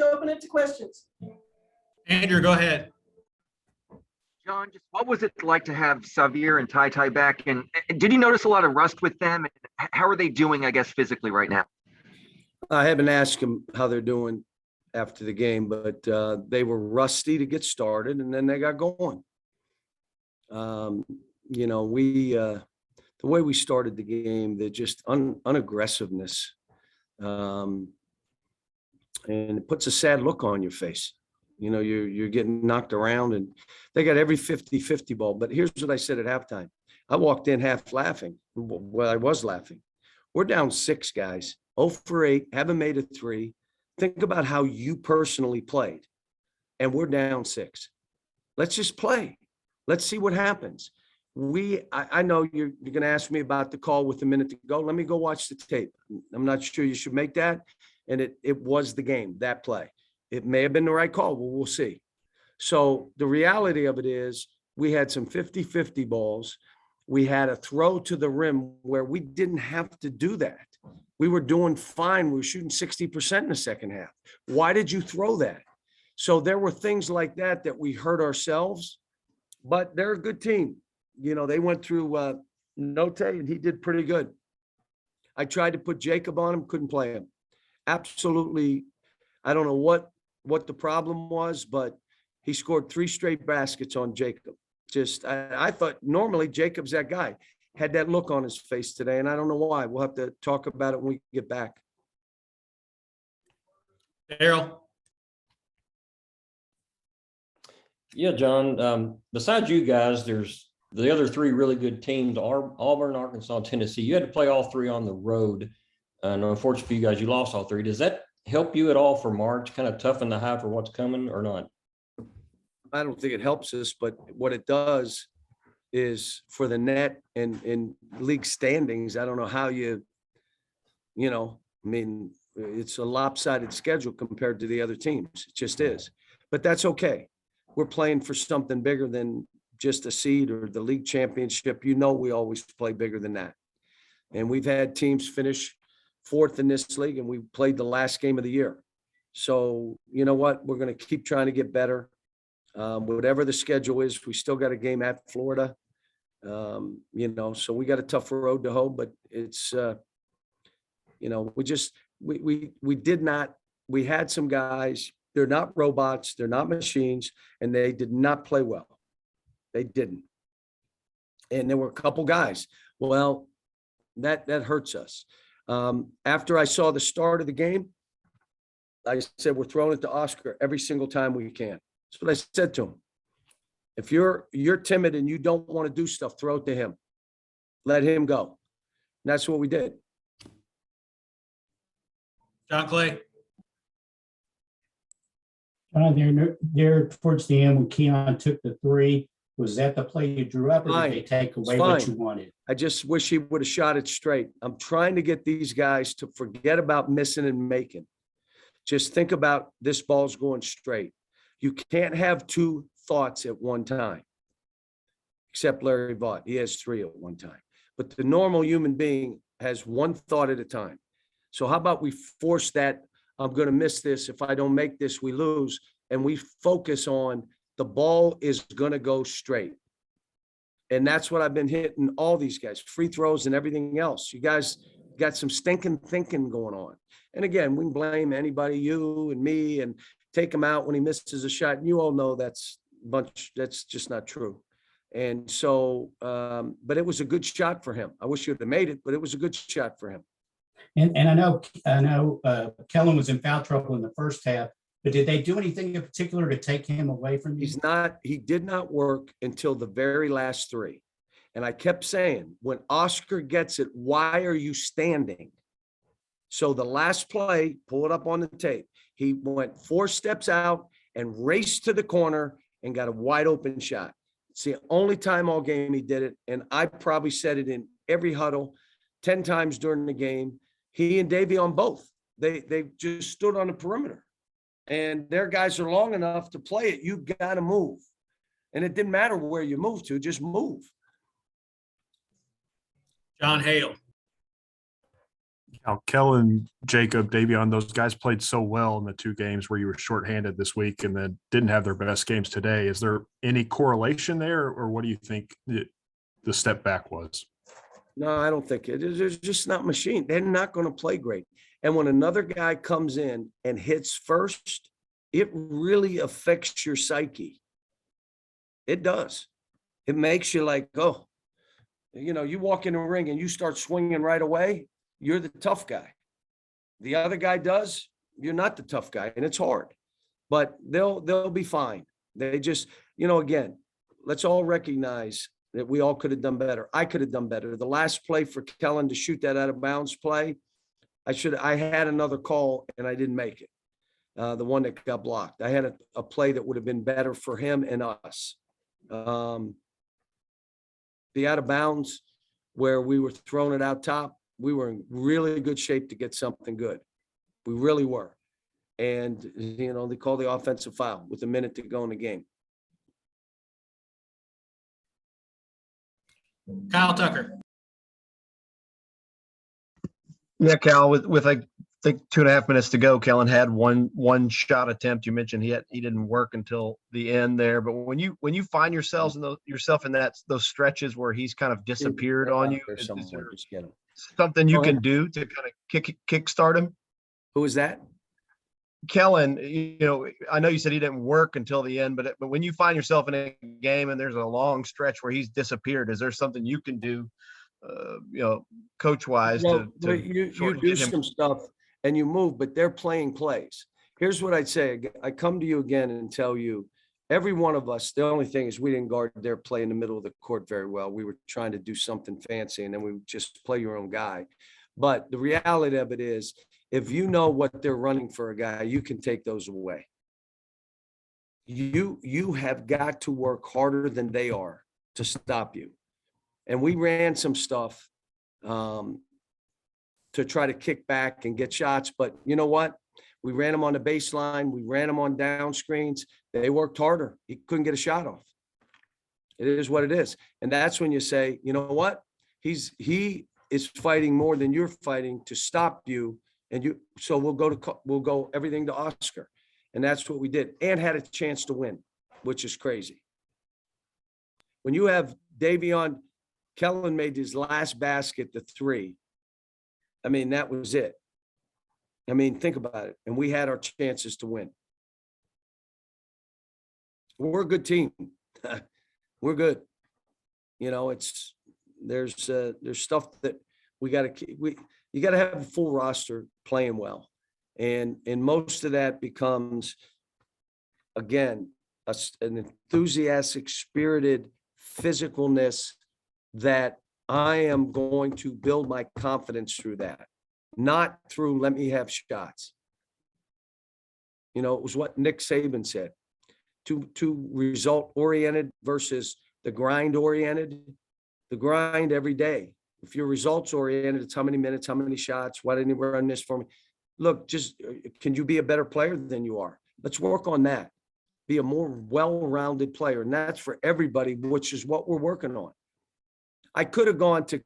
open it to questions. Andrew, go ahead. John, just what was it like to have Xavier and Ty back? And did you notice a lot of rust with them? How are they doing, I guess, physically right now? I haven't asked them how they're doing after the game, but they were rusty to get started, and then they got going. You know, the way we started the game, they're just unaggressiveness, and it puts a sad look on your face. You know, you're getting knocked around, and they got every 50-50 ball. But here's what I said at halftime. I walked in half laughing. Well, I was laughing. We're down 6 guys, 0 for 8, haven't made a 3. Think about how you personally played, and we're down 6. Let's just play. Let's see what happens. I know you're going to ask me about the call with a minute to go. Let me go watch the tape. I'm not sure you should make that. And it was the game, that play. It may have been the right call. Well, we'll see. So the reality of it is we had some 50-50 balls. We had a throw to the rim where we didn't have to do that. We were doing fine. We were shooting 60% in the second half. Why did you throw that? So there were things like that we hurt ourselves, but they're a good team. You know, they went through Note, and he did pretty good. I tried to put Jacob on him, couldn't play him. Absolutely. I don't know what the problem was, but he scored 3 straight baskets on Jacob. Just, I thought normally Jacob's that guy. Had that look on his face today, and I don't know why. We'll have to talk about it when we get back. Daryl. Yeah, John, besides you guys, there's the other 3 really good teams, Auburn, Arkansas, Tennessee. You had to play all 3 on the road. And unfortunately for you guys, you lost all 3. Does that help you at all for March, kind of toughen the high for what's coming or not? I don't think it helps us, but what it does is for the net and in league standings, I don't know how you know, I mean, it's a lopsided schedule compared to the other teams. It just is. But that's okay. We're playing for something bigger than just a seed or the league championship. You know, we always play bigger than that. And we've had teams finish 4th in this league, and we played the last game of the year. So you know what? We're going to keep trying to get better. Whatever the schedule is, we still got a game at Florida. You know, so we got a tough road to hoe, but it's, you know, we had some guys, they're not robots, they're not machines, and they did not play well. They didn't. And there were a couple guys. Well, that hurts us. After I saw the start of the game, I said, we're throwing it to Oscar every single time we can. That's what I said to him. If you're timid and you don't want to do stuff, throw it to him. Let him go. And that's what we did. John Clay. There towards the end when Keon took the 3, was that the play you drew up, or Fine. did they take away It's what fine. you wanted? I just wish he would have shot it straight. I'm trying to get these guys to forget about missing and making. Just think about this ball's going straight. You can't have 2 thoughts at one time, except Larry Vaught. He has 3 at one time. But the normal human being has 1 thought at a time. So how about we force that, I'm going to miss this. If I don't make this, we lose. And we focus on the ball is going to go straight. And that's what I've been hitting all these guys, free throws and everything else. You guys got some stinking thinking going on. And again, we can blame anybody, you and me, and take him out when he misses a shot. And you all know that's just not true. And so, but it was a good shot for him. I wish you'd have made it, but it was a good shot for him. And I know Kellen was in foul trouble in the first half, but did they do anything in particular to take him away from you? He did not work until the very last 3. And I kept saying, when Oscar gets it, why are you standing? So the last play, pull it up on the tape. He went 4 steps out and raced to the corner and got a wide open shot. It's the only time all game he did it. And I probably said it in every huddle 10 times during the game. He and Davion both, they just stood on the perimeter, and their guys are long enough to play it. You got to move. And it didn't matter where you move to, just move. John Hale. Now, Kellen, Jacob, Davion, those guys played so well in the 2 games where you were shorthanded this week and then didn't have their best games today. Is there any correlation there, or what do you think the step back was? No, I don't think it is. They're just not machine. They're not going to play great. And when another guy comes in and hits first, it really affects your psyche. It does. It makes you like, oh, you walk in the ring and you start swinging right away. You're the tough guy. The other guy does, you're not the tough guy, and it's hard, but they'll be fine. They just, again, let's all recognize that we all could have done better. I could have done better. The last play for Kellen to shoot that out of bounds play, I had another call and I didn't make it. The one that got blocked. I had a play that would have been better for him and us. The out of bounds where we were throwing it out top, we were in really good shape to get something good. We really were. And, they call the offensive foul with a minute to go in the game. Kyle Tucker. Yeah, Cal, with I think 2.5 minutes to go, Kellen had one shot attempt. You mentioned he didn't work until the end there. But when you find yourself in those stretches where he's kind of disappeared on you, is there Just get him. something you can do to kind of kickstart him? Who is that? Kellen, I know you said he didn't work until the end, but when you find yourself in a game and there's a long stretch where he's disappeared, is there something you can do, coach wise Well, to you sort of do get him? some stuff and you move, but they're playing plays. Here's what I'd say. I come to you again and tell you, every one of us, the only thing is we didn't guard their play in the middle of the court very well. We were trying to do something fancy and then we would just play your own guy. But the reality of it is, if you know what they're running for a guy, you can take those away. You have got to work harder than they are to stop you. And we ran some stuff to try to kick back and get shots. But you know what? We ran them on the baseline. We ran them on down screens. They worked harder. He couldn't get a shot off. It is what it is. And that's when you say, you know what? He is fighting more than you're fighting to stop you. So we'll go everything to Oscar. And that's what we did, and had a chance to win, which is crazy. When you have Davion, Kellen made his last basket, the 3. I mean, that was it. I mean, think about it. And we had our chances to win. We're a good team. We're good. There's stuff that you got to have a full roster playing well. And most of that becomes, again, an enthusiastic, spirited physicalness that I am going to build my confidence through that, not through let me have shots. It was what Nick Saban said, to result oriented versus the grind oriented, the grind every day. If you're results oriented, it's how many minutes, how many shots, why didn't you run this for me? Look, just can you be a better player than you are? Let's work on that. Be a more well-rounded player. And that's for everybody, which is what we're working on. I could have gone to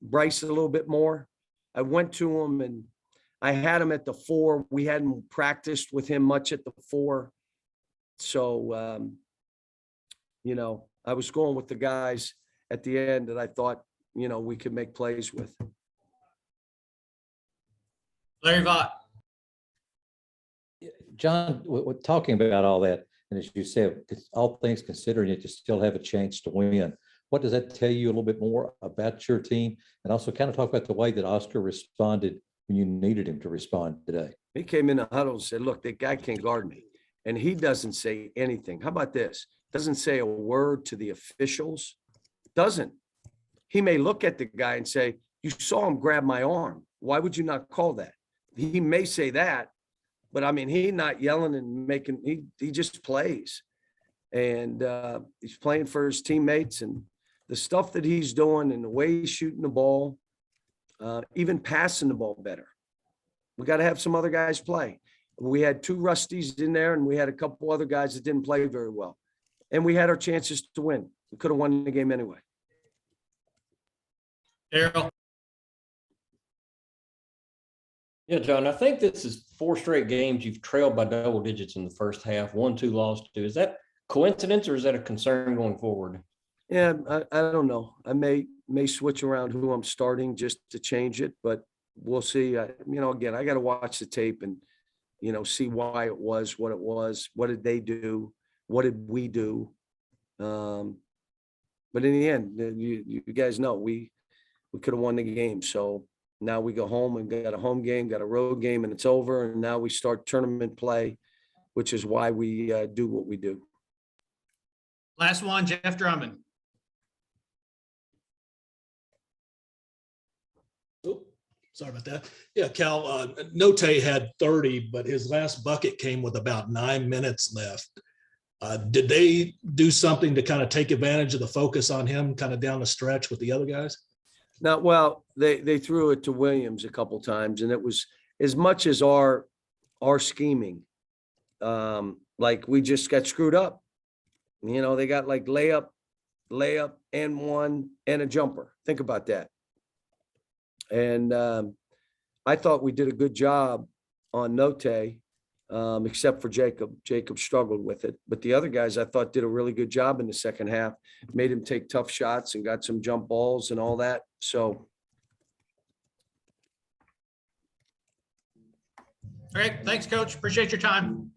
Bryce a little bit more. I went to him and I had him at the 4. We hadn't practiced with him much at the 4. So, I was going with the guys at the end that I thought, we could make plays with. Larry Vaught. John, talking about all that, and as you said, all things considering, you just still have a chance to win. What does that tell you a little bit more about your team? And also kind of talk about the way that Oscar responded when you needed him to respond today. He came in the huddle and said, look, that guy can't guard me. And he doesn't say anything. How about this? Doesn't say a word to the officials. Doesn't. He may look at the guy and say, you saw him grab my arm. Why would you not call that? He may say that, but I mean, he's not yelling and making, he just plays. And he's playing for his teammates, and the stuff that he's doing and the way he's shooting the ball, even passing the ball better. We got to have some other guys play. We had 2 rusties in there, and we had a couple other guys that didn't play very well. And we had our chances to win. We could have won the game anyway. Daryl. Yeah, John, I think this is 4 straight games you've trailed by double digits in the first half, 1-2 lost 2. Is that coincidence or is that a concern going forward? Yeah, I don't know. I may switch around who I'm starting just to change it, but we'll see. Again, I got to watch the tape and, see why it was what it was. What did they do? What did we do? But in the end, you guys know we could have won the game. So now we go home and got a home game, got a road game, and it's over. And now we start tournament play, which is why we do what we do. Last one, Jeff Drummond. Oh, sorry about that. Yeah, Cal, Note had 30, but his last bucket came with about 9 minutes left. Did they do something to kind of take advantage of the focus on him kind of down the stretch with the other guys? Now, well, they threw it to Williams a couple times, and it was as much as our scheming. Like we just got screwed up. They got like layup, and one and a jumper. Think about that. And I thought we did a good job on Note, except for Jacob. Jacob struggled with it. But the other guys, I thought, did a really good job in the second half, made him take tough shots and got some jump balls and all that. So. All right. Thanks, Coach. Appreciate your time.